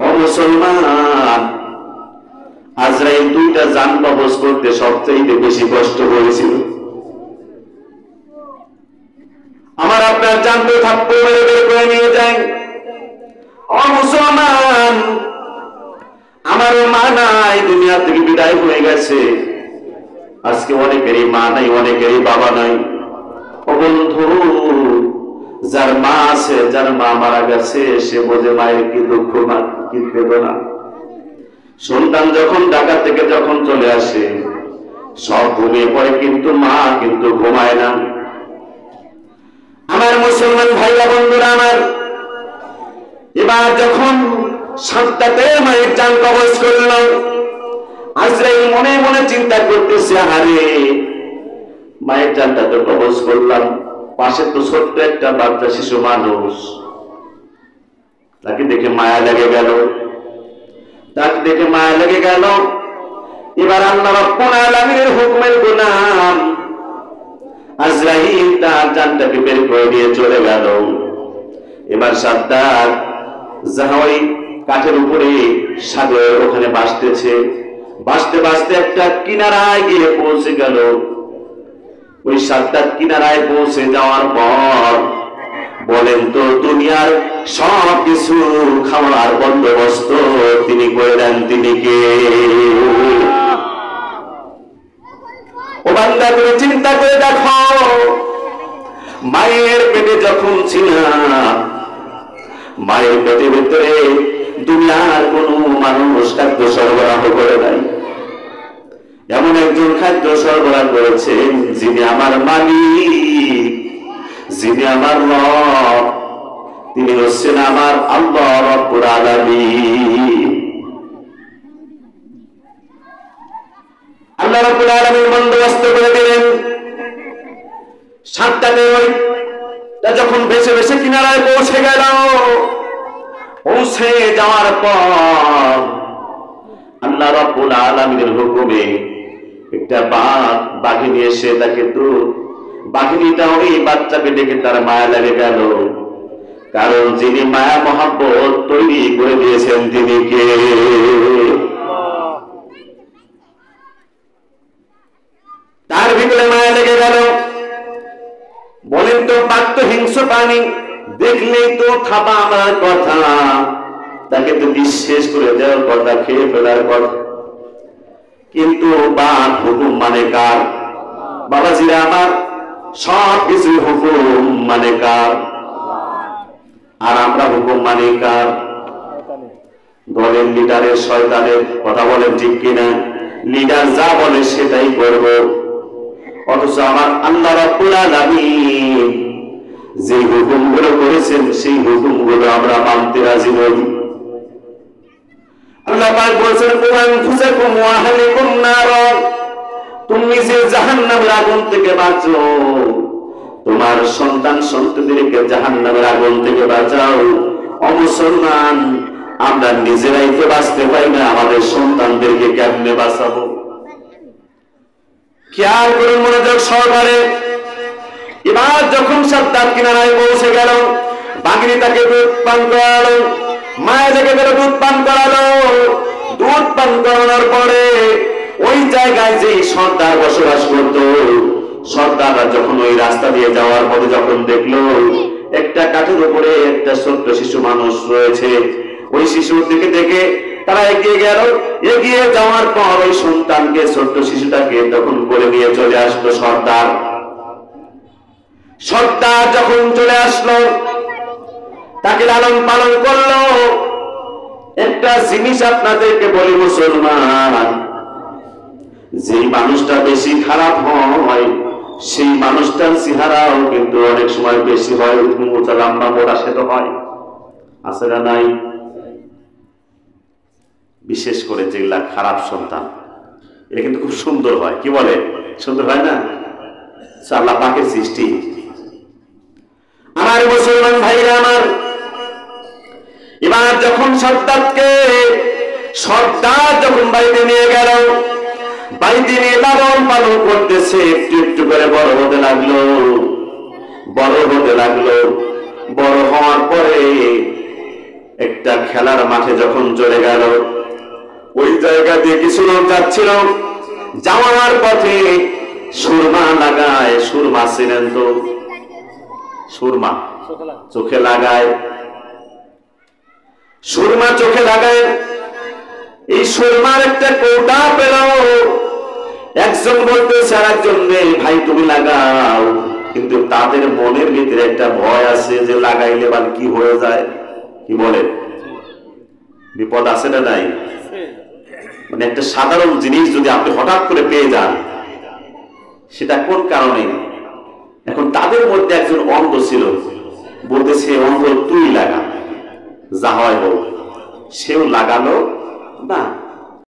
ও মুসলমান, আজরাইল দুইটা জান কবজ করতে সবচেয়ে বেশি কষ্ট হয়েছিল। আমার আপনার জান তো থাপ্পড় মেরে বের করে নিয়ে যায়। ও মুসলমান, আমার মা নাই, দুনিয়া থেকে বিদায় হয়ে গেছে। আজকে অনেকেরই মা নাই, অনেকেরই বাবা নাই। ও বন্ধু, যার মা আছে, যার মা মারা গেছে, সে বোঝে মায়ের কি দুঃখ, মা কি বেদনা। সন্তান যখন ঢাকা থেকে যখন চলে আসে, সব ঘুমিয়ে পড়ে, কিন্তু মা কিন্তু ঘুমায় না। আমার মুসলমান ভাইরা বন্ধুরা আমার, এবার যখন সাতটাতে মায়ের জান কবজ করল, আজরাইল মনে মনে চিন্তা করতেছে, আরে মায়ের জানটা তো কবজ করলাম, পাশে তো ছোট্ট একটা বাচ্চা শিশু মানুষ, তাকে দেখে মায়া লেগে গেল, তাকে দেখে মায়া লেগে গেল। এবার আল্লাহ রাব্বুল আলামিনের হুকুমের গোলাম আজরাইল তার জানটাকে বের করে দিয়ে চলে গেল। এবার সাদ্দাত যাওয়াই কাঠের উপরে সাগরের ওখানে ভাসতেছে, ভাসতে ভাসতে একটা কিনারায় গিয়ে পৌঁছে গেল। ওই সাদ্দাত কিনারায় পৌঁছে যাওয়ার পর বলেন তো, দুনিয়ার সব কিছু খাওয়ার বন্দোবস্ত তিনি করে দেন, তিনি কে? ও বান্দা, তুমি চিন্তা করে দেখো, মায়ের পেটে যখন ছিলাম, মায়ের পেটের ভিতরে দুনিয়ার কোন মানুষ খাদ্য সরবরাহ করে নাই। এমন একজন খাদ্য সরবরাহ করেছেন যিনি আমার মালিক, যিনি আমার রব, তিনি হচ্ছেন আমার আল্লাহ রাব্বুল আলামিন। আল্লাহ রাব্বুল আলামিন বন্দোবস্ত করে দিলেন। সাতটাতে ওইটা যখন ভেসে ভেসে কিনারায় পৌঁছে গেল, পৌঁছে যাওয়ার পর আল্লাহ রাব্বুল আলামিনের হুকুমে একটা বাঘিনী এসে তাকে, তো বাঘিনীটা ওই বাচ্চাকে ডেকে তার মায়া লেগে গেল, কারণ যিনি মায়া মহাব্বত তৈরি করে দিয়েছেন তিনি কে? তার ভিতরে মায়া লেগে গেল। বলেন তো, বাঘ তো হিংস্র প্রাণী, দেখলেই তো থাপা আমার কথা, তাকে তো বিশ্বাস করে দেওয়ার কথা, খেয়ে ফেলার কথা। কিন্তু বাঘ হুকুম মানে কার? বাবাজিরা আমার, সব কিছু হুকুম মানে কার? আর আমরা হুকুম মানে কার? দলের লিডারের, শয়তানের কথা বলেন, ঠিক কিনা? লিডার যা বলে সেটাই করব। অথচ আমার আল্লাহ রাব্বুল আলামিন যে হুকুমগুলো করেছেন, সেই হুকুমগুলো আমরা মানতে রাজি নই। আল্লাহ পাক বলেছেন, কুমান ফুসাকুম ওয়া আহলিকুম নার, তুমি যে জাহান্নামের আগুন থেকে বাঁচো, তোমার সন্তান সন্ততিদেরকে জাহান্নামের আগুন থেকে বাঁচাও। ও মুসলমান, আমরা নিজেরাই তো বাঁচতে পারি না, আমাদের সন্তানদেরকে কেমনে বাঁচাবো? খেয়াল করুন, মনোযোগ সহকারে। এবার যখন সাদ্দাত কিনারায় পৌঁছে গেল, বাঘিনী তাকে দুধ পান করালো, মায়া লেগে গেল, দুধ পান করালো। দুধ পান করানোর পরে ওই জায়গায় যে সর্দার বসবাস করত, সর্দাররা যখন ওই রাস্তা দিয়ে যাওয়ার পথে যখন দেখলো একটা কাঠের উপরে একটা ছোট্ট শিশু মানুষ রয়েছে, ওই শিশুর দিকে দেখে তারা এগিয়ে গেল। এগিয়ে যাওয়ার পর ওই সন্তানকে, ছোট্ট শিশুটাকে তখন করে নিয়ে চলে আসলো সর্দার। সর্দার যখন চলে আসলো, তাকে লালন পালন করলো। একটা জিনিস আপনাদেরকে বলি মুসলমান, যে মানুষটা বেশি খারাপ হয়, সেই মানুষটার চেহারাও কিন্তু অনেক সময় বেশি হয়, মোটা লম্বা মোটা সেটা হয়, আছে না নাই? বিশেষ করে যেগুলা খারাপ সন্তান, এটা কিন্তু খুব সুন্দর হয়। কি বলে, সুন্দর হয় না? আল্লাহ পাকের সৃষ্টি। আমার মুসলমান ভাইরা আমার, এবার যখন সর্দার যখন বাড়িতে নিয়ে গেল, বাড়িতে নিয়ে লালন পালন করতেছে, একটু একটু করে বড় হতে লাগলো, বড় হতে লাগলো। বড় হওয়ার পরে একটা খেলার মাঠে যখন চলে গেল, ওই জায়গা দিয়ে কিছু লোক যাচ্ছিল, যাওয়ার পথে সুরমা লাগায়। সুরমা ছিলেন তো, সুরমা চোখে লাগায়, সুরমা চোখে লাগায়। এই সুরমার একটা কৌটা পেল, একজন বলতেছে আর একজন নেই, ভাই তুমি লাগাও। কিন্তু তাদের মনের ভিতরে একটা ভয় আছে যে লাগাইলে বা কি হয়ে যায়, কি বলে, বিপদ আছে না নাই? মানে একটা সাধারণ জিনিস যদি আপনি হঠাৎ করে পেয়ে যান, সেটা কোন কারণে? এখন তাদের মধ্যে একজন অন্ধ ছিল, বলতেছে অন্ধ তুই লাগা, যা হয় হোক। সেও লাগালো না,